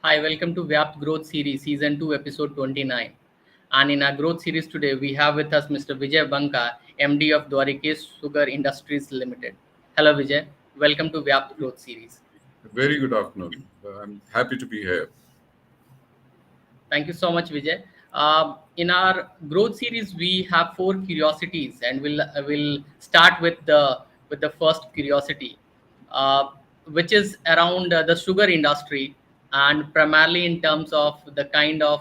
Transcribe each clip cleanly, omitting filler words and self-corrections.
Hi, welcome to VYAPT Growth Series, Season 2, Episode 29. And in our growth series today, we have with us Mr. Vijay Banka, MD of Dwarikesh Sugar Industries Limited. Hello, Vijay. Welcome to VYAPT Growth Series. Very good afternoon. I'm happy to be here. Thank you so much, Vijay. In our growth series, we have four curiosities, and we'll start with the first curiosity, uh, which is around the sugar industry, and primarily in terms of the kind of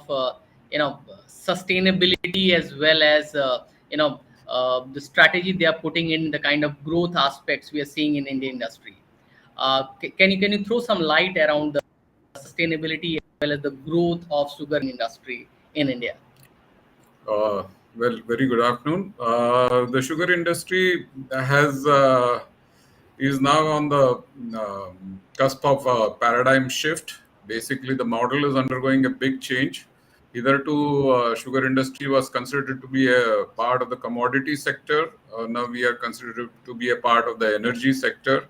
sustainability as well as the strategy they are putting in, the kind of growth aspects we are seeing in Indian industry. Can you throw some light around the sustainability as well as the growth of sugar industry in India? Uh, very good afternoon. The sugar industry has is now on the cusp of a paradigm shift. Basically, the model is undergoing a big change. Hitherto, sugar industry was considered to be a part of the commodity sector. Now we are considered to be a part of the energy sector.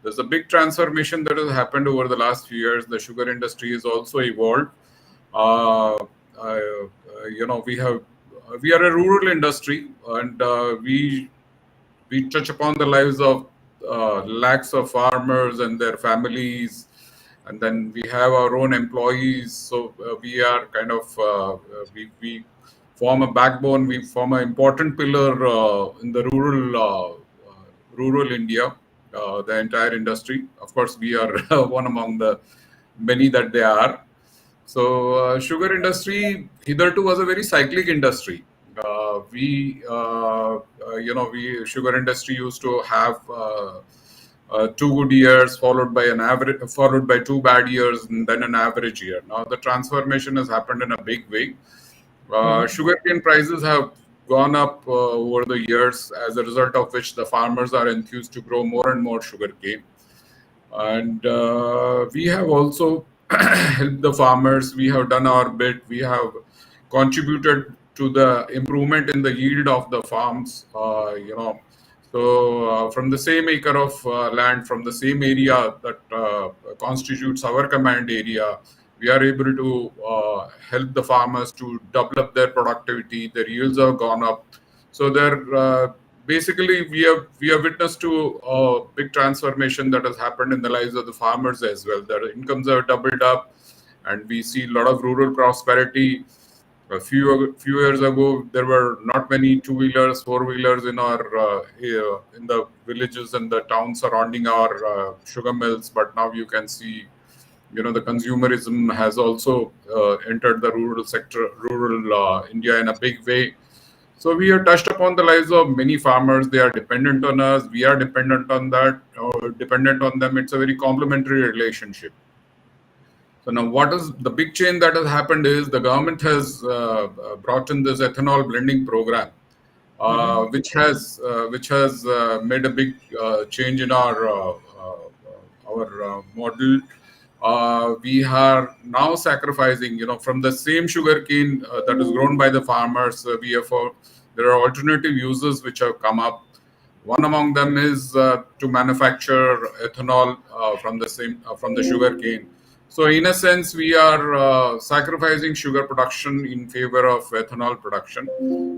There's a big transformation that has happened over the last few years. The sugar industry has also evolved. Uh, we are a rural industry, and we touch upon the lives of lakhs of farmers and their families, and then we have our own employees. So we are kind of we form a backbone. We form an important pillar in the rural India, the entire industry. Of course, we are one among the many that they are. So sugar industry hitherto was a very cyclic industry. We sugar industry used to have 2 good years followed by 2 bad years, and then an average year. Now the transformation has happened in a big way. Sugarcane prices have gone up over the years, as a result of which the farmers are enthused to grow more and more sugarcane. And we have also helped the farmers. We have done our bit. We have contributed to the improvement in the yield of the farms. So from the same acre of land, from the same area that constitutes our command area, we are able to help the farmers to develop their productivity. Their yields have gone up. So basically we have witnessed to a big transformation that has happened in the lives of the farmers as well. Their incomes have doubled up, and we see a lot of rural prosperity. A few years ago, there were not many two-wheelers, four-wheelers in our in the villages and the towns surrounding our sugar mills. But now you can see, the consumerism has also entered the rural sector, rural India in a big way. So we have touched upon the lives of many farmers. They are dependent on us. We are dependent on that, or dependent on them. It's a very complementary relationship. So now, what is the big change that has happened is the government has brought in this ethanol blending program, which has made a big change in our model. We are now sacrificing, from the same sugarcane that is grown by the farmers. There are alternative uses which have come up. One among them is to manufacture ethanol from the sugarcane. So, in a sense, we are sacrificing sugar production in favor of ethanol production.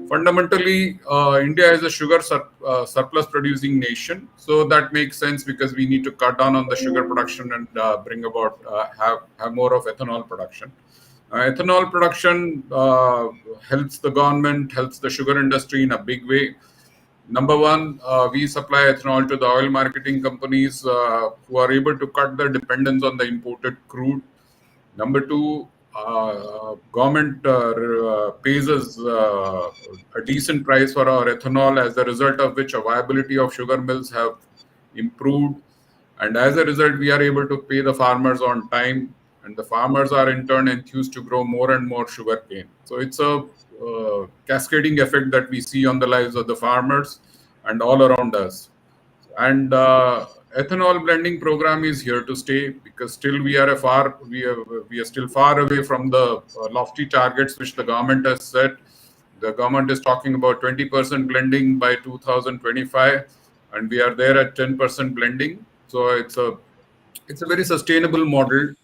Fundamentally, India is a surplus producing nation, so that makes sense because we need to cut down on the sugar production and bring about have more of ethanol production. Ethanol production helps the government, helps the sugar industry in a big way. Number one, we supply ethanol to the oil marketing companies who are able to cut their dependence on the imported crude. Number two, government pays us a decent price for our ethanol, as a result of which a viability of sugar mills have improved. And as a result, we are able to pay the farmers on time, and the farmers are in turn enthused to grow more and more sugarcane. So it's a cascading effect that we see on the lives of the farmers and all around us. And ethanol blending program is here to stay, because still we are still far away from the lofty targets which the government has set. The government is talking about 20% blending by 2025, and we are there at 10% blending. So it's a very sustainable model.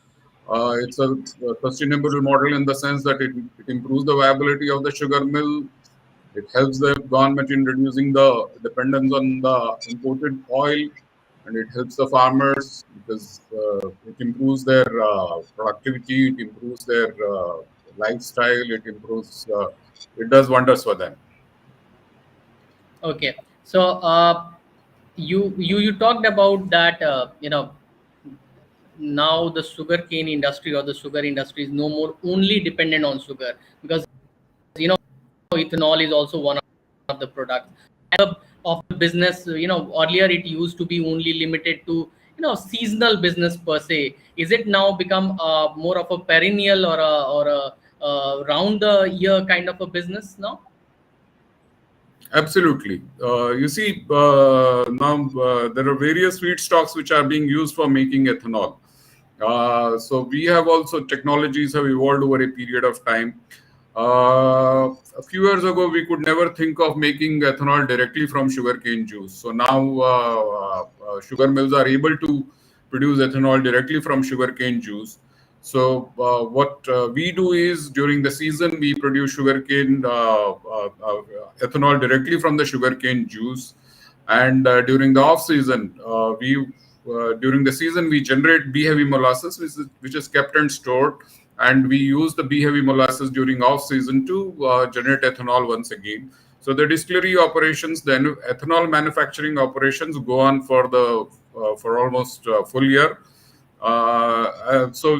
It's a sustainable model in the sense that it improves the viability of the sugar mill. It helps the government in reducing the dependence on the imported oil, and it helps the farmers because it improves their productivity, it improves their lifestyle, it does wonders for them. Okay, so you talked about that. Now the sugarcane industry or the sugar industry is no more only dependent on sugar, because ethanol is also one of the products of the business. Earlier it used to be only limited to seasonal business per se. Is it now become more of a perennial or a round the year kind of a business now? Absolutely. You see, now there are various feedstocks which are being used for making ethanol. So we have also technologies have evolved over a period of time. A few years ago, we could never think of making ethanol directly from sugarcane juice. So now sugar mills are able to produce ethanol directly from sugarcane juice. So what we do is during the season we produce sugarcane ethanol directly from the sugarcane juice, and during the off season we during the season we generate B heavy molasses, which is kept and stored, and we use the B heavy molasses during off season to generate ethanol once again. So the distillery operations, then ethanol manufacturing operations go on for almost full year. So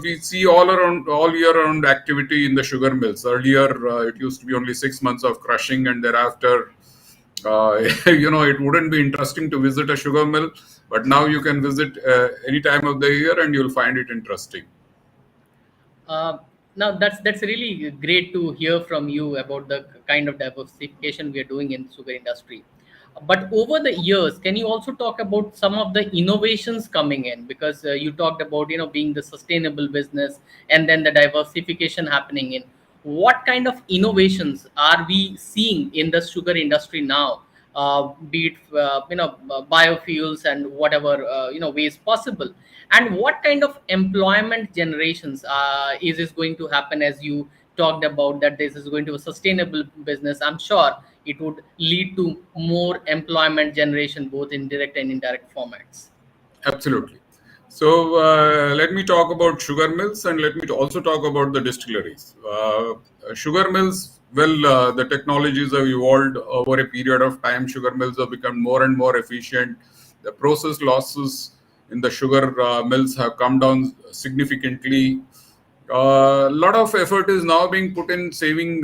we see all year round activity in the sugar mills. Earlier, it used to be only 6 months of crushing, and thereafter, it wouldn't be interesting to visit a sugar mill. But now you can visit any time of the year, and you'll find it interesting. Uh, Now that's really great to hear from you about the kind of diversification we are doing in sugar industry. But over the years, can you also talk about some of the innovations coming in? Because you talked about being the sustainable business and then the diversification happening in. What kind of innovations are we seeing in the sugar industry now? Be it biofuels and whatever ways possible, and what kind of employment generations is this going to happen? As you talked about that this is going to be a sustainable business, I'm sure it would lead to more employment generation both in direct and indirect formats. Absolutely. So let me talk about sugar mills, and let me also talk about the distilleries. Sugar mills, well, the technologies have evolved over a period of time. Sugar mills have become more and more efficient. The process losses in the sugar mills have come down significantly. A lot of effort is now being put in saving,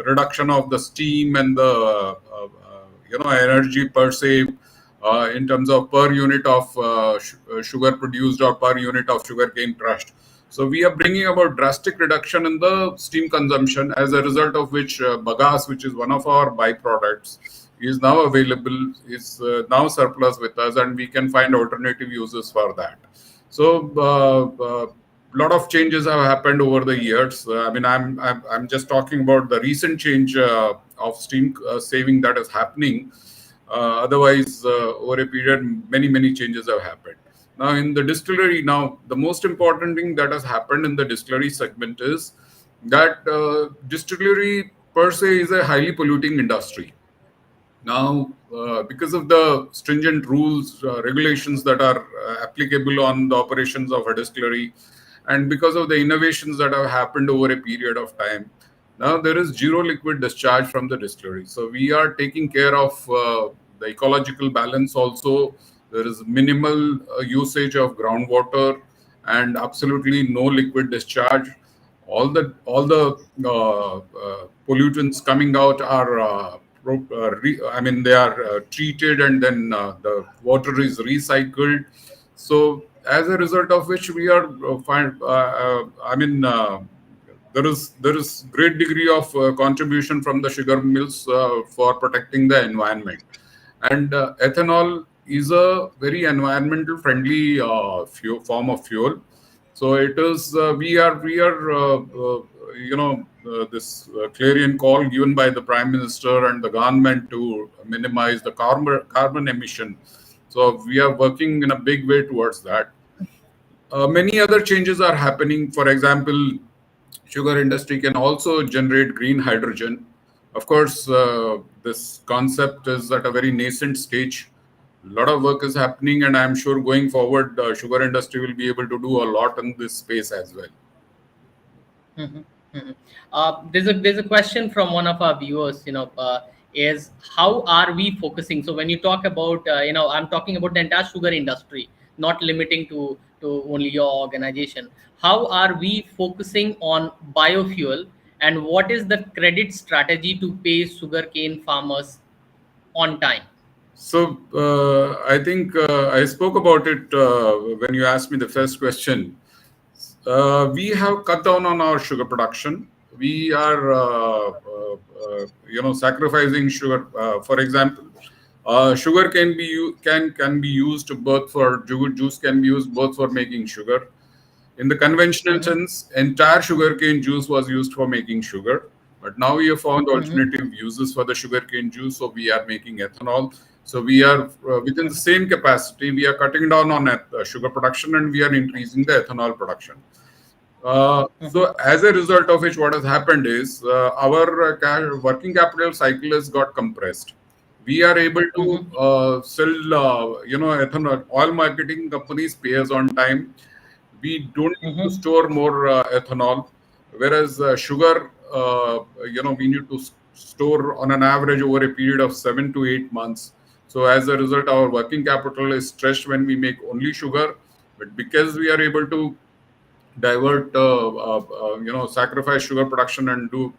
reduction of the steam and the, energy per se, in terms of per unit of sugar produced or per unit of sugarcane crushed. So we are bringing about drastic reduction in the steam consumption, as a result of which bagasse, which is one of our byproducts, is now available, is now surplus with us, and we can find alternative uses for that. So a lot of changes have happened over the years. I mean, I'm just talking about the recent change of steam saving that is happening. Otherwise, over a period, many changes have happened. Now, in the distillery, now the most important thing that has happened in the distillery segment is that distillery per se is a highly polluting industry. Now, because of the stringent rules, regulations that are applicable on the operations of a distillery, and because of the innovations that have happened over a period of time, now there is zero liquid discharge from the distillery. So we are taking care of the ecological balance also. There is minimal usage of groundwater and absolutely no liquid discharge. All the pollutants coming out are they are treated, and then the water is recycled. So as a result of which we are there is great degree of contribution from the sugar mills for protecting the environment. And ethanol is a very environmental friendly form of fuel. So it is this clarion call given by the Prime Minister and the government to minimize the carbon emission. So we are working in a big way towards that. Many other changes are happening. For example, sugar industry can also generate green hydrogen. Of course, this concept is at a very nascent stage. A lot of work is happening, and I'm sure going forward, sugar industry will be able to do a lot in this space as well. Mhm, mhm. There's a question from one of our viewers. Is how are we focusing? So when you talk about, I'm talking about the entire sugar industry, not limiting to only your organization. How are we focusing on biofuel, and what is the credit strategy to pay sugarcane farmers on time? So I think I spoke about it when you asked me the first question. We have cut down on our sugar production. We are, sacrificing sugar. For example, sugar can be used both for juice can be used both for making sugar. In the conventional Mm-hmm, sense, entire sugarcane juice was used for making sugar. But now we have found mm-hmm, alternative uses for the sugarcane juice. So we are making ethanol. So we are within the same capacity, we are cutting down on sugar production and we are increasing the ethanol production. mm-hmm, So as a result of which, what has happened is our working capital cycle has got compressed. We are able to mm-hmm, sell, ethanol. Oil marketing companies pay us on time. We don't need to mm-hmm. store more ethanol, whereas sugar, we need to store on an average over a period of 7 to 8 months. So as a result, our working capital is stretched when we make only sugar. But because we are able to divert, sacrifice sugar production and do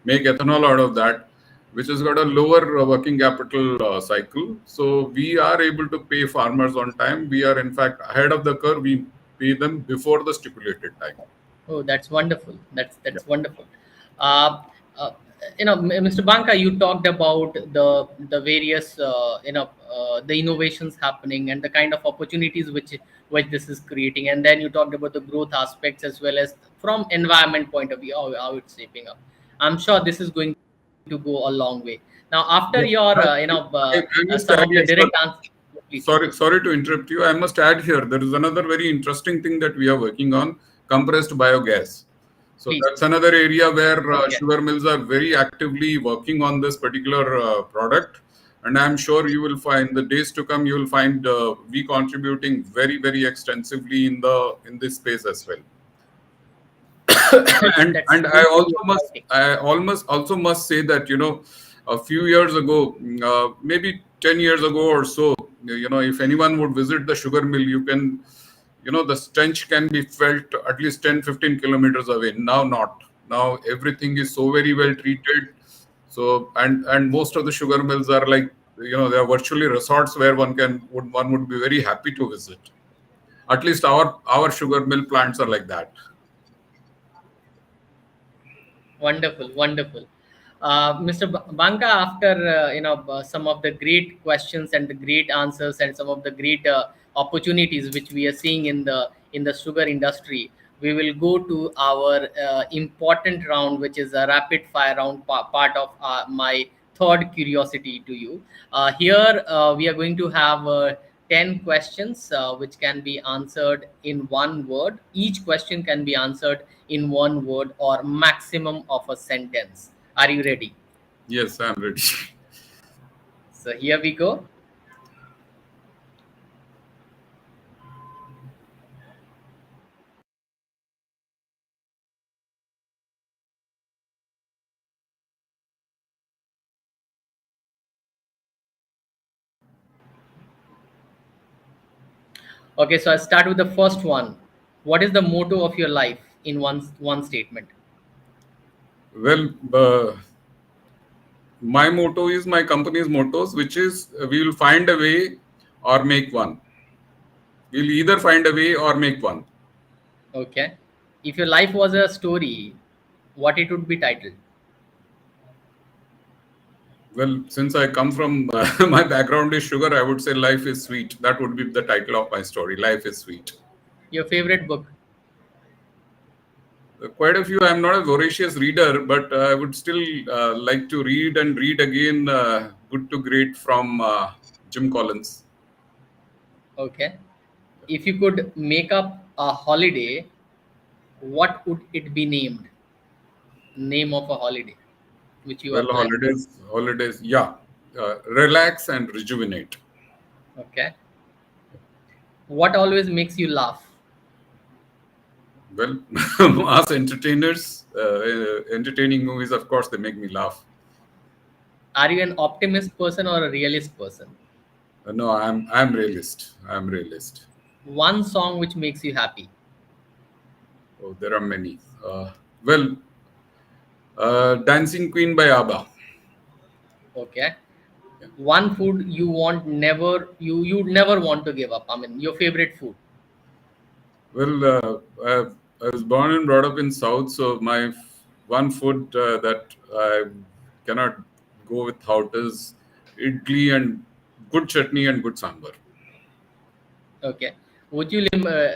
make ethanol out of that, which has got a lower working capital cycle. So we are able to pay farmers on time. We are in fact ahead of the curve. We pay them before the stipulated time. Oh, that's wonderful. That's Yeah. that's wonderful. Uh, uh, Mr. Banka, you talked about the various the innovations happening and the kind of opportunities which this is creating, and then you talked about the growth aspects as well as from environment point of view how it's shaping up. I'm sure this is going to go a long way. Now, after Yeah. your I must some add of the here, sir. direct answers, please Sorry to interrupt you. I must add here, there is another very interesting thing that we are working on, compressed biogas. So please. that's another area where Okay. sugar mills are very actively working on this particular product. And I'm sure you will find the days to come, you will find we contributing very, very extensively in this space as well. That's And going to be exciting. I almost also must say that a few years ago, maybe 10 years ago or so, if anyone would visit the sugar mill, you can, the stench can be felt at least 10-15 kilometers away. Now not. Now everything is so very well treated. So and most of the sugar mills are like, they are virtually resorts where one would be very happy to visit. At least our sugar mill plants are like that. Wonderful, wonderful. Mr. Banka, after some of the great questions and the great answers and some of the great opportunities which we are seeing in the sugar industry, we will go to our important round, which is a rapid fire round, part of my third curiosity to you. Here we are going to have 10 questions which can be answered in one word. Each question can be answered in one word or maximum of a sentence. Are you ready? Yes, I'm ready. So here we go. Okay, so I start with the first one. What is the motto of your life in one statement? Well, my motto is my company's mottos, which is we will find a way or make one. We'll either find a way or make one. Okay. If your life was a story, what it would be titled? Well, since I come from my background is sugar, I would say life is sweet. That would be the title of my story. Life is sweet. Your favorite book? Quite a few. I'm not a voracious reader, but I would still like to read and read again. Good to Great from Jim Collins. Okay. If you could make up a holiday, what would it be named? Name of a holiday which you are Well, planning. holidays, yeah. Relax and rejuvenate. Okay. What always makes you laugh? Well, us entertainers, entertaining movies, of course, they make me laugh. Are you an optimist person or a realist person? No, I'm realist. I'm realist. One song which makes you happy. Oh, there are many. Well, Dancing Queen by ABBA. Okay. Yeah. One food you'd never want to give up. I mean, your favorite food. Well, I was born and brought up in South, so one food that I cannot go without is idli and good chutney and good sambar. Okay. Would you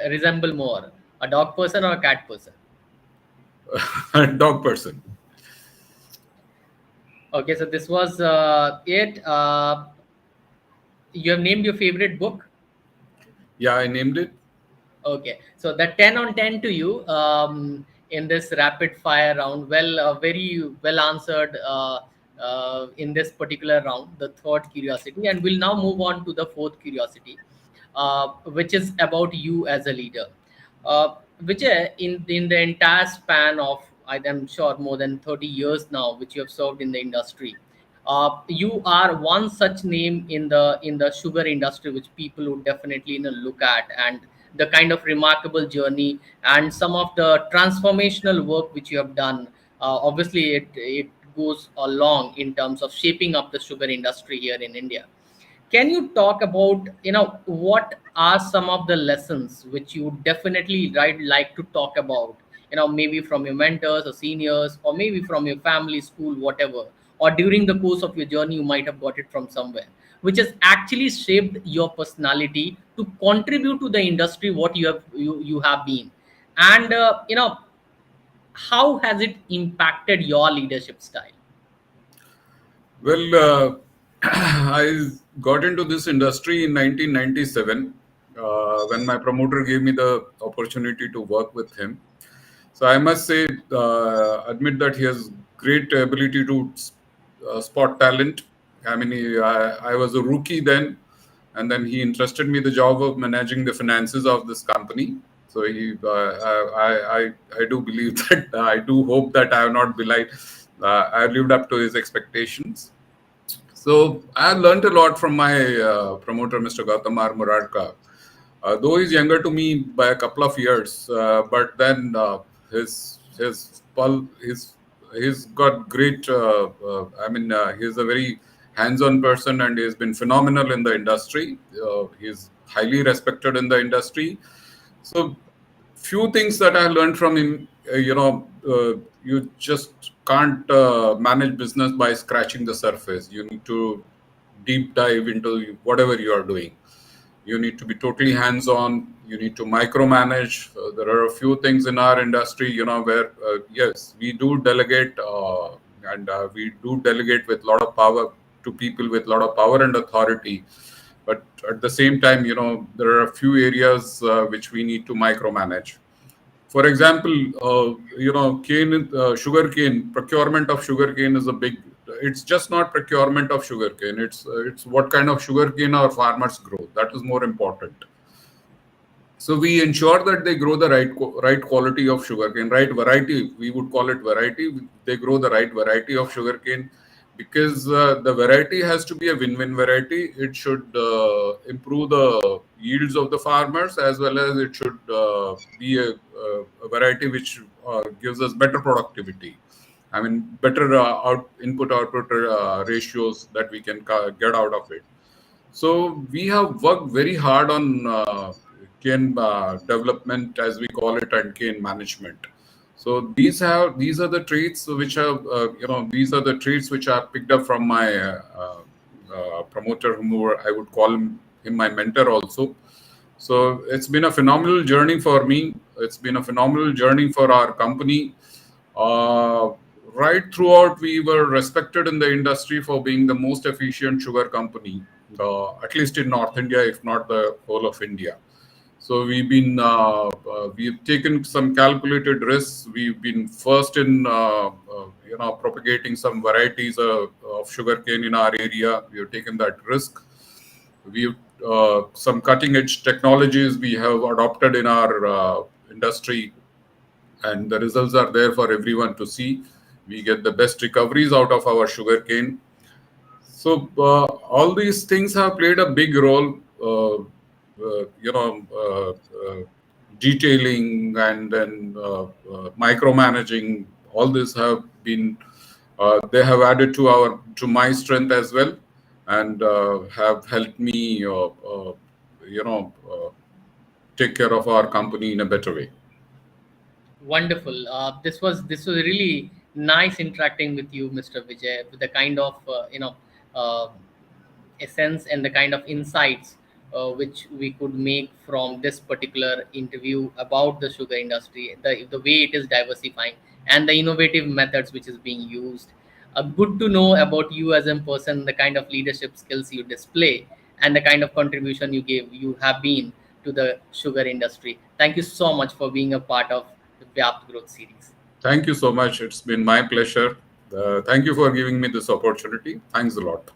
resemble more a dog person or a cat person? Dog person. Okay, so this was it. You have named your favorite book. Yeah, I named it. Okay, so the 10 on 10 to you in this rapid fire round. Well, very well answered in this particular round, the third curiosity. And we'll now move on to the fourth curiosity, which is about you as a leader. Vijay, in the entire span of, I'm sure, more than 30 years now, which you have served in the industry, you are one such name in the sugar industry which people would definitely look at, and the kind of remarkable journey and some of the transformational work which you have done. Obviously, it goes along in terms of shaping up the sugar industry here in India. Can you talk about, what are some of the lessons which you definitely like to talk about, maybe from your mentors or seniors, or maybe from your family, school, whatever, or during the course of your journey, you might have got it from somewhere, which has actually shaped your personality to contribute to the industry what you have been. And how has it impacted your leadership style? Well, I got into this industry in 1997 when my promoter gave me the opportunity to work with him. So I must say, admit that he has great ability to spot talent. I mean, I was a rookie then, and then he entrusted me the job of managing the finances of this company. So I do believe that I do hope that I have not belied. I lived up to his expectations. So I learned a lot from my promoter, Mr. Gautam R. Muradka. Though he's younger to me by a couple of years, but then he's got great. He's a very hands-on person, and he's been phenomenal in the industry. He's highly respected in the industry. So few things that I learned from him. You just can't manage business by scratching the surface. You need to deep dive into whatever you are doing. You need to be totally hands-on. You need to micromanage. There are a few things in our industry, where yes, we do delegate, and we do delegate with a lot of power to people with a lot of power and authority. But at the same time, there are a few areas which we need to micromanage. For example, sugar cane procurement of sugar cane is a big. It's just not procurement of sugar cane. It's what kind of sugar cane our farmers grow. That is more important. So we ensure that they grow the right quality of sugarcane, right variety. We would call it variety. They grow the right variety of sugarcane because the variety has to be a win-win variety. It should improve the yields of the farmers as well as it should be a variety which gives us better productivity. I mean, better input-output ratios that we can get out of it. So we have worked very hard on cane development, as we call it, and cane management. So these are the traits which have these are the traits which I picked up from my promoter, whom I would call him my mentor also. So it's been a phenomenal journey for me. It's been a phenomenal journey for our company. Uh, right throughout, we were respected in the industry for being the most efficient sugar company, at least in North India, if not the whole of India. So we've taken some calculated risks. We've been first in propagating some varieties of sugarcane in our area. We have taken that risk. We've some cutting edge technologies we have adopted in our industry, and the results are there for everyone to see. We get the best recoveries out of our sugarcane. So all these things have played a big role. You know, detailing and then micromanaging. All this have been they have added to my strength as well, and have helped me take care of our company in a better way. Wonderful. This was really nice interacting with you, Mr. Vijay, with the kind of uh, essence and the kind of insights which we could make from this particular interview about the sugar industry, the way it is diversifying, and the innovative methods which is being used. Good to know about you as a person, the kind of leadership skills you display, and the kind of contribution you have been to the sugar industry. Thank you so much for being a part of the VYAPT Growth Series. Thank you so much. It's been my pleasure. Thank you for giving me this opportunity. Thanks a lot.